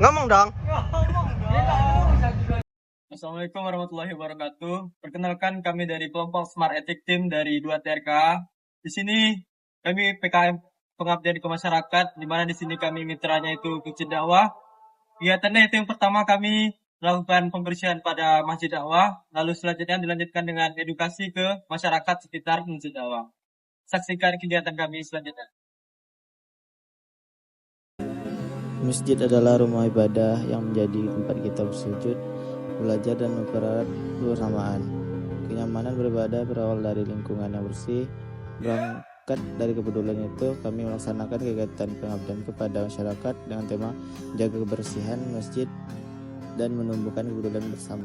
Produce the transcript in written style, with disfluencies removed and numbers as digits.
Ngomong dong. Assalamualaikum warahmatullahi wabarakatuh. Perkenalkan kami dari kelompok Smart Ethic Team dari 2TRK. Di sini kami PKM Pengabdian ke Masyarakat, di mana di sini kami mitranya itu Masjid Dakwah. Kegiatannya itu yang pertama kami melakukan pembersihan pada Masjid Dakwah, lalu selanjutnya dilanjutkan dengan edukasi ke masyarakat sekitar Masjid Dakwah. Saksikan kegiatan kami selanjutnya. Masjid adalah rumah ibadah yang menjadi tempat kita bersujud, belajar dan mempererat kebersamaan. Kenyamanan beribadah berawal dari lingkungan yang bersih. Berangkat dari kepedulian itu, kami melaksanakan kegiatan pengabdian kepada masyarakat dengan tema menjaga kebersihan masjid dan menumbuhkan kepedulian bersama.